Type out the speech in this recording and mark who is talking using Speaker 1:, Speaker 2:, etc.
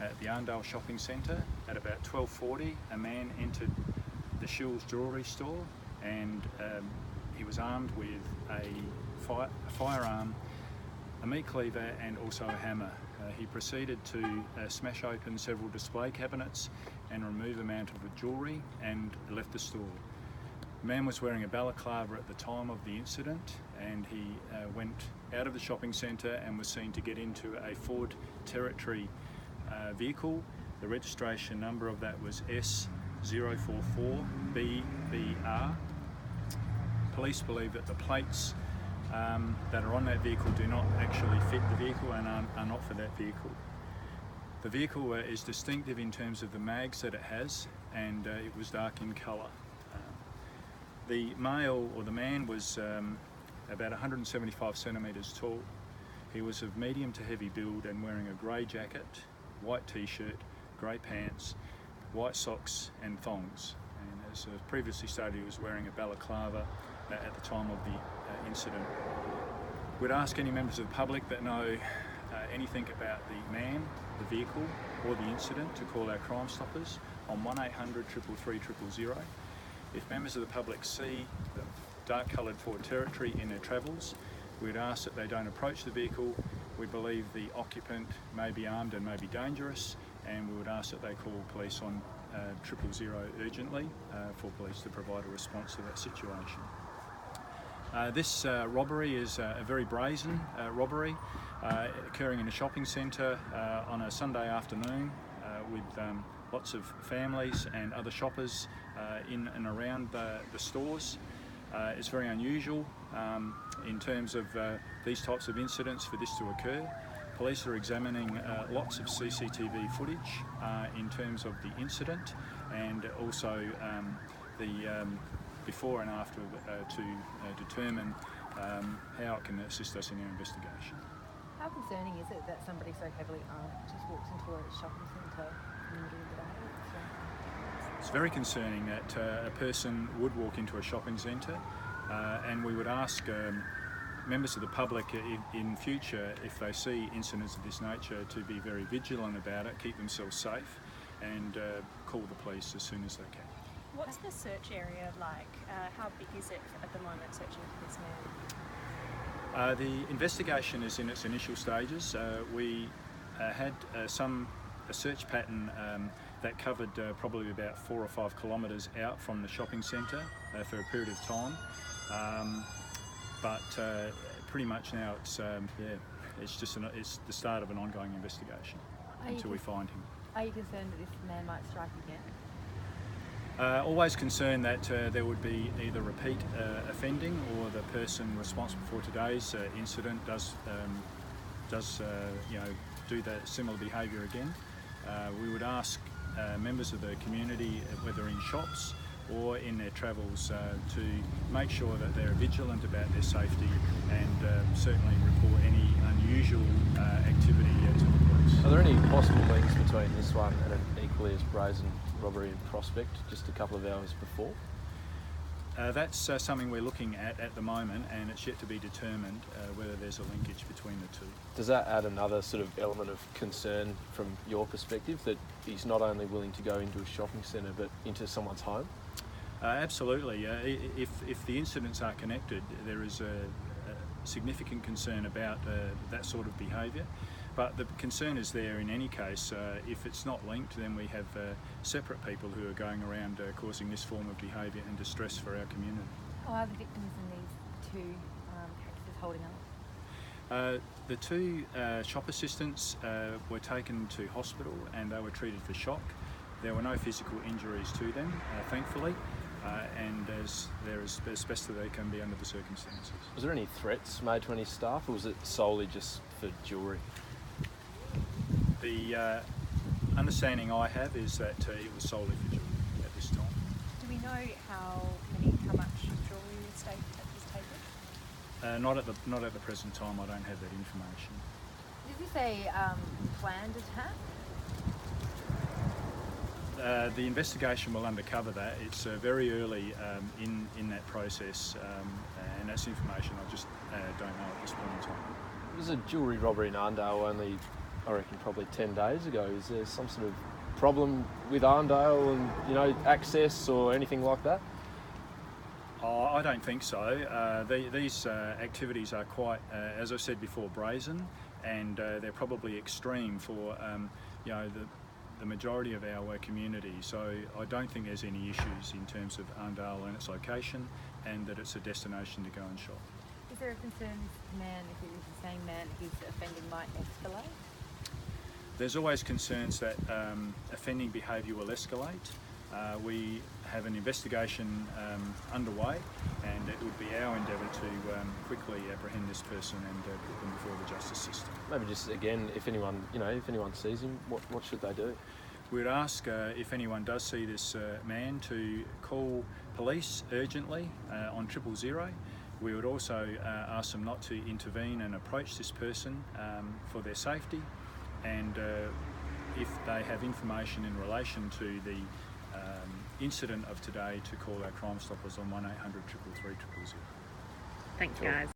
Speaker 1: at the Arndale shopping centre. At about 12:40, a man entered the Shill's jewellery store, and he was armed with a firearm, a meat cleaver and also a hammer. He proceeded to smash open several display cabinets and remove a amount of the jewellery and left the store. The man was wearing a balaclava at the time of the incident, and he went out of the shopping centre and was seen to get into a Ford Territory vehicle. The registration number of that was S044BBR. Police believe that the plates that are on that vehicle do not actually fit the vehicle and are not for that vehicle. The vehicle is distinctive in terms of the mags that it has, and it was dark in colour. The male, or the man, was about 175 centimetres tall. He was of medium to heavy build and wearing a grey jacket, white t-shirt, grey pants, white socks and thongs. And as previously stated, he was wearing a balaclava at the time of the incident. We'd ask any members of the public that know anything about the man, the vehicle or the incident to call our Crime Stoppers on 1800 333 000. If members of the public see the dark coloured Ford Territory in their travels, we'd ask that they don't approach the vehicle. We believe the occupant may be armed and may be dangerous, and we would ask that they call police on 000 urgently for police to provide a response to that situation. This robbery is a very brazen robbery occurring in a shopping centre on a Sunday afternoon with lots of families and other shoppers in and around the stores. It's very unusual in terms of these types of incidents for this to occur. Police are examining lots of CCTV footage in terms of the incident, and also the before and after to determine how it can assist us in our investigation.
Speaker 2: How concerning is it that somebody so heavily armed just walks into a shopping centre in the middle of the day?
Speaker 1: It's very concerning that a person would walk into a shopping centre, and we would ask members of the public in future, if they see incidents of this nature, to be very vigilant about it, keep themselves safe, and call the police as soon as they can.
Speaker 3: What's the search area like? How big is it at the moment, searching for this man?
Speaker 1: The investigation is in its initial stages. We had a search pattern that covered probably about 4 or 5 kilometres out from the shopping centre for a period of time. But pretty much now it's it's the start of an ongoing investigation until we find him.
Speaker 2: Are you concerned that this man might strike again?
Speaker 1: Always concerned that there would be either repeat offending, or the person responsible for today's incident does do that similar behaviour again. We would ask members of the community, whether in shops or in their travels, to make sure that they're vigilant about their safety, and certainly report any unusual activity to the police.
Speaker 4: Are there any possible links between this one and an equally as brazen robbery in Prospect just a couple of hours before?
Speaker 1: That's something we're looking at the moment, and it's yet to be determined whether there's a linkage between the two.
Speaker 4: Does that add another sort of element of concern from your perspective, that he's not only willing to go into a shopping centre but into someone's home?
Speaker 1: Absolutely. If the incidents are connected, there is a significant concern about that sort of behaviour. But the concern is there in any case. If it's not linked, then we have separate people who are going around causing this form of behaviour and distress for our community.
Speaker 2: How are the victims in these two cases holding up?
Speaker 1: The two shop assistants were taken to hospital and they were treated for shock. There were no physical injuries to them, thankfully, and they're as best as they can be under the circumstances.
Speaker 4: Was there any threats made to any staff, or was it solely just for jewellery?
Speaker 1: The understanding I have is that it was solely for jewellery at this time.
Speaker 3: Do we know how much jewellery was taken?
Speaker 1: Not at the present time. I don't have that information.
Speaker 2: Is this a planned attack?
Speaker 1: The investigation will undercover that. It's very early in that process, and that's information I just don't know at this point in time.
Speaker 4: It was a jewellery robbery in Arndale only I reckon probably 10 days ago. Is there some sort of problem with Arndale and, you know, access or anything like that?
Speaker 1: Oh, I don't think so. These activities are quite, as I said before, brazen, and they're probably extreme for you know, the majority of our community. So I don't think there's any issues in terms of Arndale and its location, and that it's a destination to go and shop.
Speaker 2: Is there a concern this man, if it is the same man, his offending might escalate?
Speaker 1: There's always concerns that offending behaviour will escalate. We have an investigation underway, and it would be our endeavour to quickly apprehend this person and put them before the justice system.
Speaker 4: Maybe just again, if anyone, you know, if anyone sees him, what should they do?
Speaker 1: We'd ask if anyone does see this man to call police urgently on 000. We would also ask them not to intervene and approach this person for their safety, and if they have information in relation to the incident of today, to call our Crime Stoppers on 1800 333 000.
Speaker 2: Thanks, guys.